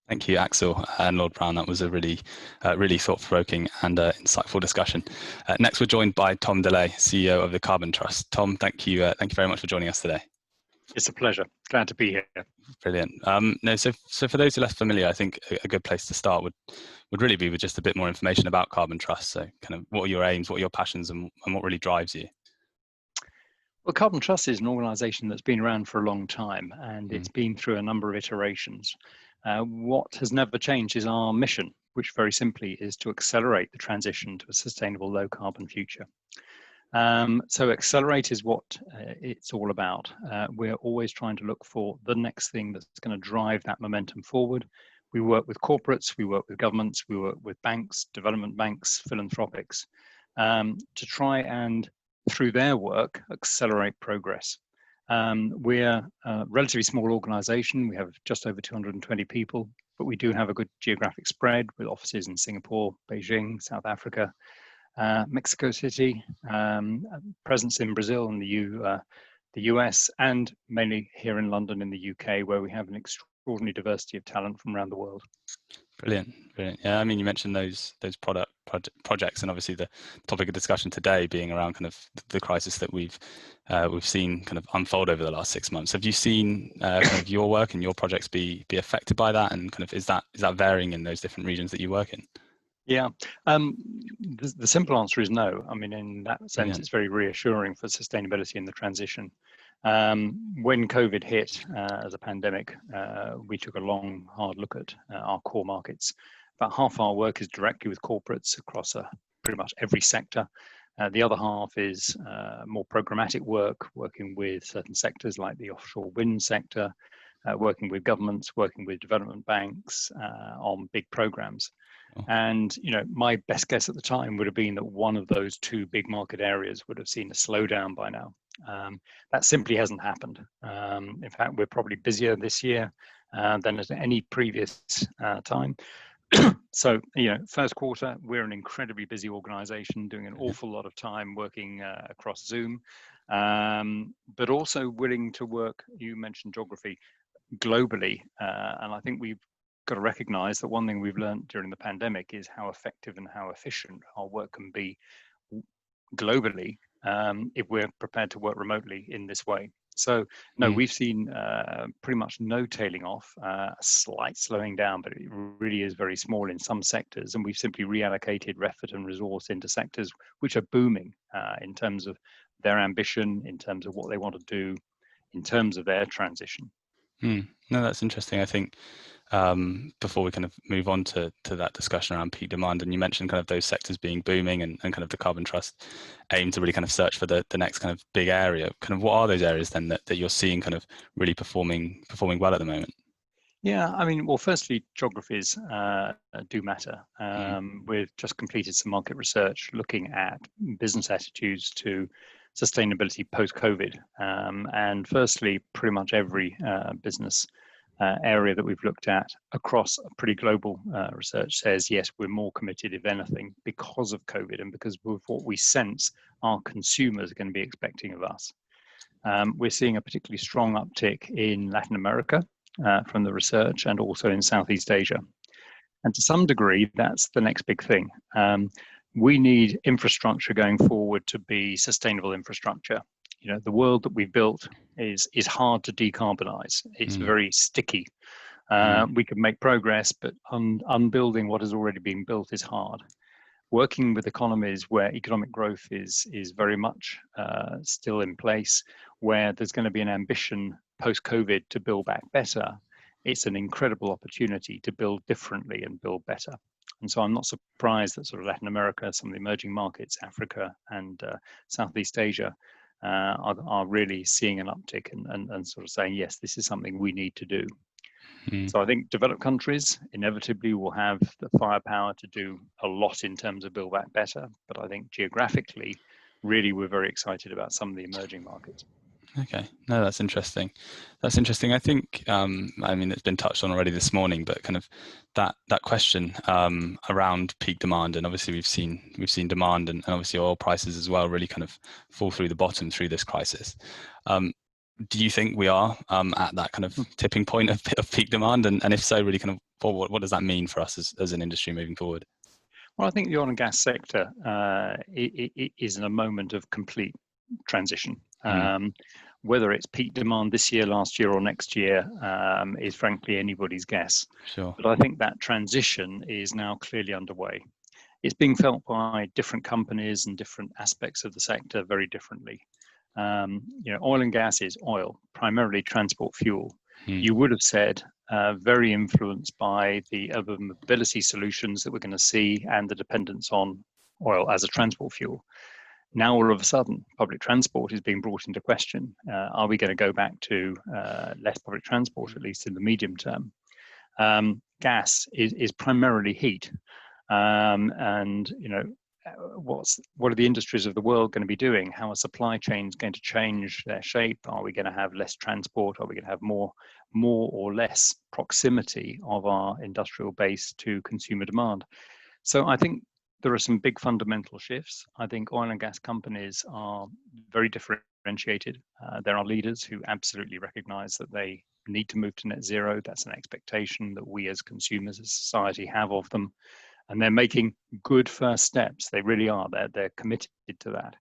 Thank you, Axel and Lord Brown. That was a really thought-provoking and insightful discussion. Next, we're joined by Tom DeLay, CEO of the Carbon Trust. Tom, thank you very much for joining us today. It's a pleasure. Glad to be here. Brilliant. So for those who are less familiar, I think a good place to start would really be with just a bit more information about Carbon Trust. So, kind of, what are your aims, what are your passions, and what really drives you? Well, Carbon Trust is an organisation that's been around for a long time, and it's been through a number of iterations. What has never changed is our mission, which very simply is to accelerate the transition to a sustainable low carbon future. So accelerate is what it's all about. We're always trying to look for the next thing that's going to drive that momentum forward. We work with corporates, we work with governments, we work with banks, development banks, philanthropics, to try and, through their work, accelerate progress. We're a relatively small organization. We have just over 220 people, but we do have a good geographic spread with offices in Singapore, Beijing, South Africa, Mexico City, presence in Brazil and the US, and mainly here in London in the UK, where we have an extraordinary diversity of talent from around the world. Brilliant. Yeah, I mean, you mentioned those projects, and obviously the topic of discussion today being around kind of the crisis that we've seen kind of unfold over the last 6 months. Have you seen kind of your work and your projects be affected by that, and kind of is that varying in those different regions that you work in? Yeah, the simple answer is no. I mean, in that sense, It's very reassuring for sustainability in the transition. When COVID hit as a pandemic, we took a long, hard look at our core markets. About half our work is directly with corporates across pretty much every sector. The other half is more programmatic work, working with certain sectors like the offshore wind sector, working with governments, working with development banks on big programs. And my best guess at the time would have been that one of those two big market areas would have seen a slowdown by now. That simply hasn't happened. In fact, we're probably busier this year than at any previous time. So, first quarter, we're an incredibly busy organization doing an awful lot of time working across Zoom, but also willing to work, you mentioned geography, globally. And I think we've got to recognize that one thing we've learned during the pandemic is how effective and how efficient our work can be globally if we're prepared to work remotely in this way. So no, we've seen pretty much no tailing off, a slight slowing down, but it really is very small in some sectors, and we've simply reallocated effort and resource into sectors which are booming in terms of their ambition, in terms of what they want to do, in terms of their transition. No, that's interesting. I think before we kind of move on to that discussion around peak demand, and you mentioned kind of those sectors being booming, and kind of the Carbon Trust aim to really kind of search for the next kind of big area. Kind of what are those areas then that you're seeing kind of really performing well at the moment? Yeah, I mean, well, firstly, geographies do matter. We've just completed some market research looking at business attitudes to sustainability post-COVID. And firstly, pretty much every business area that we've looked at across a pretty global research says, yes, we're more committed, if anything, because of COVID and because of what we sense our consumers are going to be expecting of us. We're seeing a particularly strong uptick in Latin America from the research, and also in Southeast Asia. And to some degree, that's the next big thing. We need infrastructure going forward to be sustainable infrastructure. The world that we've built is hard to decarbonize. It's very sticky. We can make progress, but unbuilding what has already been built is hard. Working with economies where economic growth is very much still in place, where there's going to be an ambition post-COVID to build back better, it's an incredible opportunity to build differently and build better. And so I'm not surprised that sort of Latin America, some of the emerging markets, Africa and Southeast Asia, are really seeing an uptick and sort of saying, yes, this is something we need to do. So I think developed countries inevitably will have the firepower to do a lot in terms of build back better. But I think geographically, really, we're very excited about some of the emerging markets. Okay, no, that's interesting. That's interesting. I think, I mean, it's been touched on already this morning, but kind of that question around peak demand, and obviously we've seen demand and obviously oil prices as well really kind of fall through the bottom through this crisis. do you think we are at that kind of tipping point of peak demand? And if so, really kind of what does that mean for us as an industry moving forward? Well, I think the oil and gas sector it is in a moment of complete transition. Whether it's peak demand this year, last year, or next year is frankly anybody's guess. Sure. But I think that transition is now clearly underway. It's being felt by different companies and different aspects of the sector very differently. Oil and gas is oil, primarily transport fuel. You would have said very influenced by the urban mobility solutions that we're going to see and the dependence on oil as a transport fuel. Now, all of a sudden, public transport is being brought into question. Are we going to go back to less public transport, at least in the medium term? Gas is primarily heat. And what are the industries of the world going to be doing? How are supply chains going to change their shape? Are we going to have less transport? Are we going to have more or less proximity of our industrial base to consumer demand? So I think there are some big fundamental shifts. I think oil and gas companies are very differentiated. There are leaders who absolutely recognize that they need to move to net zero. That's an expectation that we as consumers, as society, have of them. And they're making good first steps. They really are. They're committed to that.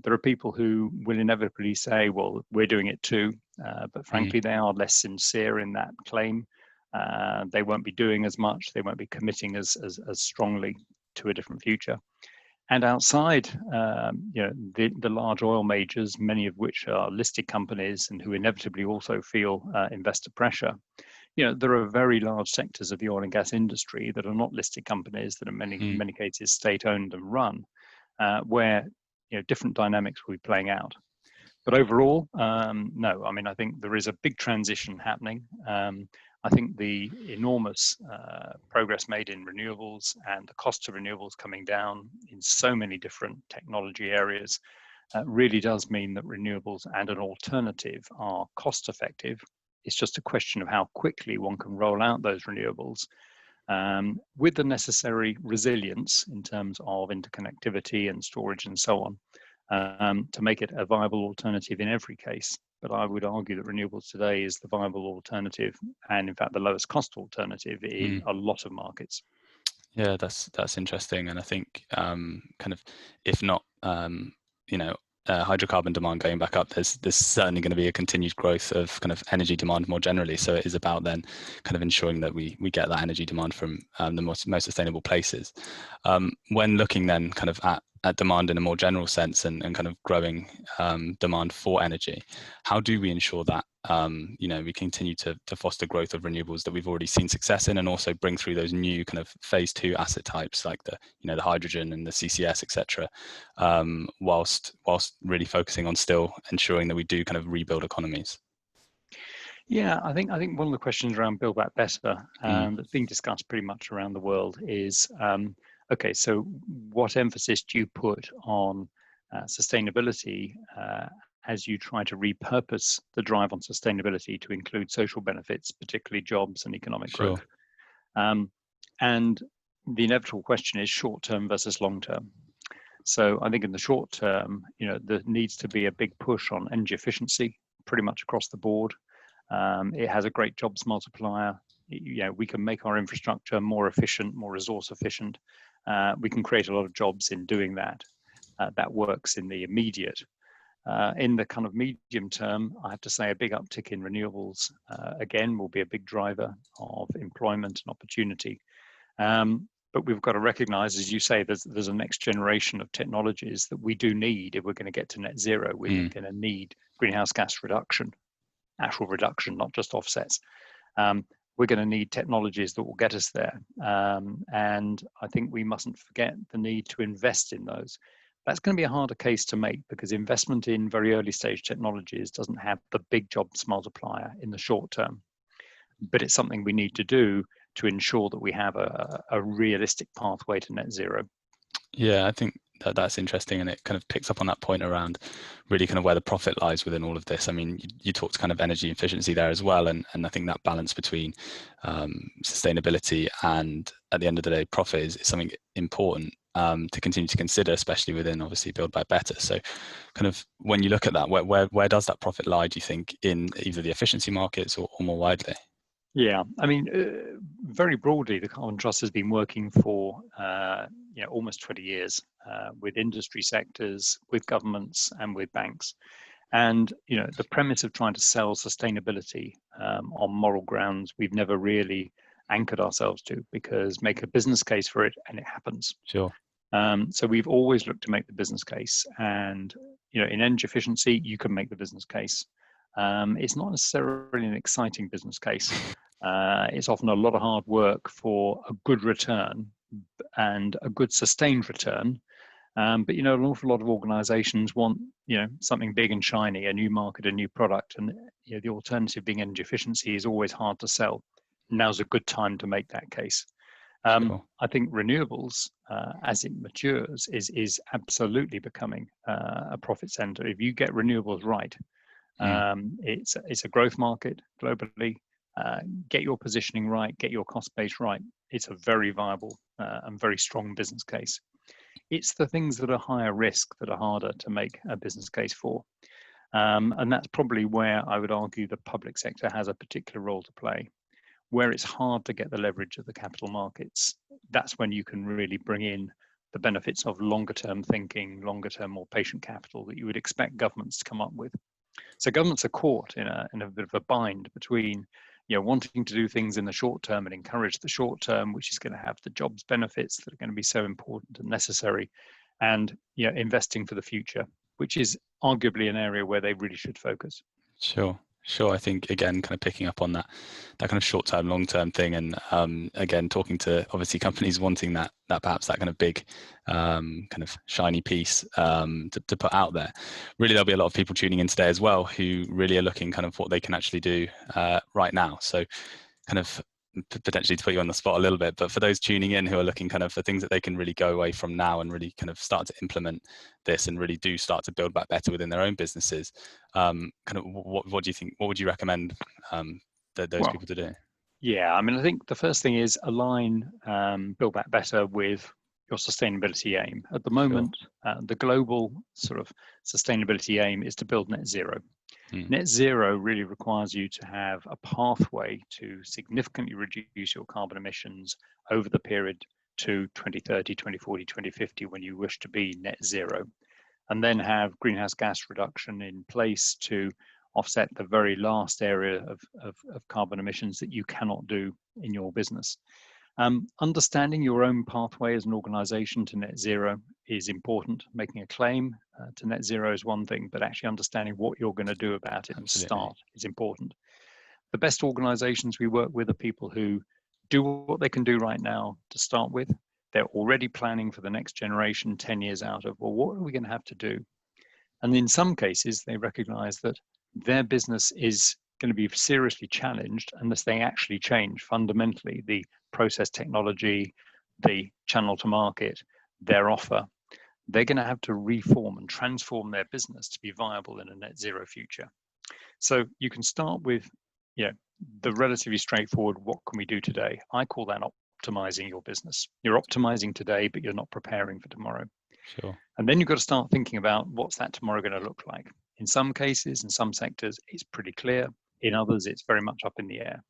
There are people who will inevitably say, well, we're doing it too. But frankly, they are less sincere in that claim. They won't be doing as much. They won't be committing as strongly to a different future. And outside, the large oil majors, many of which are listed companies and who inevitably also feel investor pressure, there are very large sectors of the oil and gas industry that are not listed companies, that are in many cases state-owned and run, where different dynamics will be playing out. But overall, no. I mean, I think there is a big transition happening. I think the enormous progress made in renewables and the cost of renewables coming down in so many different technology areas really does mean that renewables and an alternative are cost effective. It's just a question of how quickly one can roll out those renewables with the necessary resilience in terms of interconnectivity and storage and so on to make it a viable alternative in every case. But I would argue that renewables today is the viable alternative and in fact the lowest cost alternative in a lot of markets. Yeah, that's interesting. And I think kind of if not, hydrocarbon demand going back up, there's certainly going to be a continued growth of kind of energy demand more generally. So it is about then kind of ensuring that we get that energy demand from the most sustainable places. When looking then kind of at demand in a more general sense and kind of growing demand for energy, how do we ensure that we continue to foster growth of renewables that we've already seen success in, and also bring through those new kind of phase 2 asset types like the hydrogen and the CCS, etc., whilst really focusing on still ensuring that we do kind of rebuild economies? Yeah, I think one of the questions around Build Back Better that's being discussed pretty much around the world is, okay, so what emphasis do you put on sustainability as you try to repurpose the drive on sustainability to include social benefits, particularly jobs and economic growth? And the inevitable question is short-term versus long-term. So I think in the short term, there needs to be a big push on energy efficiency pretty much across the board. It has a great jobs multiplier. We can make our infrastructure more efficient, more resource efficient. We can create a lot of jobs in doing that. That works in the immediate. In the kind of medium term, I have to say a big uptick in renewables, again, will be a big driver of employment and opportunity. But we've got to recognize, as you say, there's a next generation of technologies that we do need if we're going to get to net zero. We're going to need greenhouse gas reduction, actual reduction, not just offsets. We're going to need technologies that will get us there. And I think we mustn't forget the need to invest in those. That's going to be a harder case to make because investment in very early stage technologies doesn't have the big jobs multiplier in the short term. But it's something we need to do to ensure that we have a realistic pathway to net zero. Yeah, I think that's interesting, and it kind of picks up on that point around really kind of where the profit lies within all of this. I mean, you talked kind of energy efficiency there as well, and I think that balance between sustainability and, at the end of the day, profit is something important. to continue to consider, especially within obviously Build Back Better. So kind of when you look at that, where does that profit lie, do you think, in either the efficiency markets or more widely? Yeah, I mean, very broadly, the Carbon Trust has been working for almost 20 years with industry sectors, with governments, and with banks. And the premise of trying to sell sustainability on moral grounds, we've never really anchored ourselves to, because make a business case for it and it happens. Sure. So we've always looked to make the business case, and in energy efficiency, you can make the business case. It's not necessarily an exciting business case. It's often a lot of hard work for a good return and a good sustained return. But an awful lot of organizations want something big and shiny, a new market, a new product, and the alternative being energy efficiency is always hard to sell. Now's a good time to make that case. Sure. I think renewables, as it matures, is absolutely becoming a profit center. If you get renewables right, it's a growth market globally. Get your positioning right, get your cost base right. It's a very viable and very strong business case. It's the things that are higher risk that are harder to make a business case for. And that's probably where I would argue the public sector has a particular role to play. Where it's hard to get the leverage of the capital markets, that's when you can really bring in the benefits of longer term thinking, longer term, more patient capital that you would expect governments to come up with. So governments are caught in a bit of a bind between wanting to do things in the short term and encourage the short term, which is going to have the jobs benefits that are going to be so important and necessary, and investing for the future, which is arguably an area where they really should focus. Sure. I think, again, kind of picking up on that kind of short-term, long-term thing, and again, talking to obviously companies wanting that perhaps that kind of big, kind of shiny piece to put out there. Really, there'll be a lot of people tuning in today as well who really are looking kind of what they can actually do right now. So, kind of potentially to put you on the spot a little bit, but for those tuning in who are looking kind of for things that they can really go away from now and really kind of start to implement this and really do start to build back better within their own businesses, kind of what do you think, what would you recommend those people to do? Yeah, I mean, I think the first thing is align Build Back Better with your sustainability aim. At the moment, the global sort of sustainability aim is to build net zero. Net zero really requires you to have a pathway to significantly reduce your carbon emissions over the period to 2030, 2040, 2050, when you wish to be net zero, and then have greenhouse gas reduction in place to offset the very last area of carbon emissions that you cannot do in your business. Understanding your own pathway as an organization to net zero is important. Making a claim to net zero is one thing, but actually understanding what you're going to do about it and start is important. The best organizations we work with are people who do what they can do right now to start with. They're already planning for the next generation 10 years out of, well, what are we going to have to do? And in some cases, they recognize that their business is going to be seriously challenged unless they actually change fundamentally the process technology, the channel to market, their offer. They're going to have to reform and transform their business to be viable in a net zero future. So you can start with the relatively straightforward, what can we do today? I call that optimizing your business. You're optimizing today, but you're not preparing for tomorrow. Sure. And then you've got to start thinking about what's that tomorrow going to look like. In some cases, in some sectors, it's pretty clear. In others, it's very much up in the air.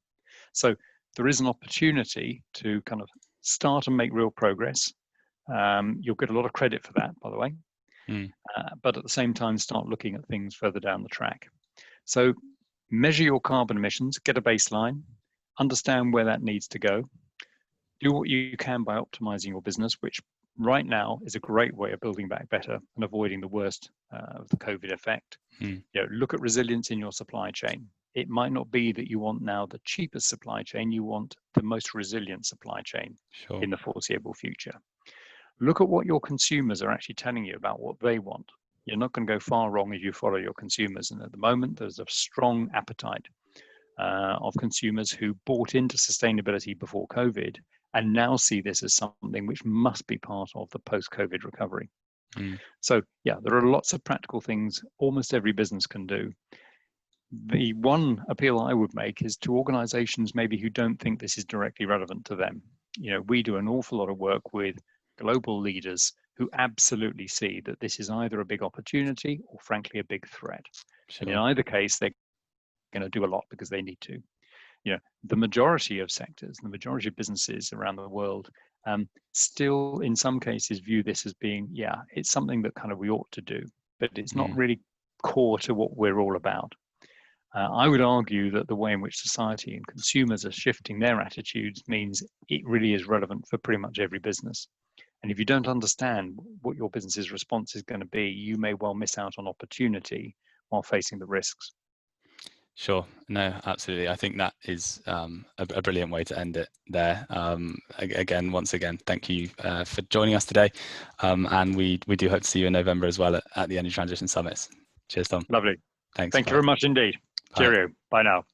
So there is an opportunity to kind of start and make real progress. You'll get a lot of credit for that, by the way. But at the same time, start looking at things further down the track. So measure your carbon emissions, get a baseline, understand where that needs to go. Do what you can by optimizing your business, which right now is a great way of building back better and avoiding the worst of the COVID effect. Look at resilience in your supply chain. It might not be that you want now the cheapest supply chain, you want the most resilient supply chain in the foreseeable future. Look at what your consumers are actually telling you about what they want. You're not going to go far wrong if you follow your consumers. And at the moment, there's a strong appetite of consumers who bought into sustainability before COVID and now see this as something which must be part of the post-COVID recovery. So yeah, there are lots of practical things almost every business can do. The one appeal I would make is to organizations maybe who don't think this is directly relevant to them. We do an awful lot of work with global leaders who absolutely see that this is either a big opportunity or frankly a big threat. And in Sure. either case, they're going to do a lot because they need to. The majority of sectors, the majority of businesses around the world still in some cases view this as being, it's something that kind of we ought to do, but it's not really core to what we're all about. I would argue that the way in which society and consumers are shifting their attitudes means it really is relevant for pretty much every business. And if you don't understand what your business's response is going to be, you may well miss out on opportunity while facing the risks. Sure. No, absolutely. I think that is a brilliant way to end it there. Once again, thank you for joining us today. And we do hope to see you in November as well at the Energy Transition Summits. Cheers, Tom. Lovely. Thanks. Thank you very much indeed. Bye. Cheerio. Bye now.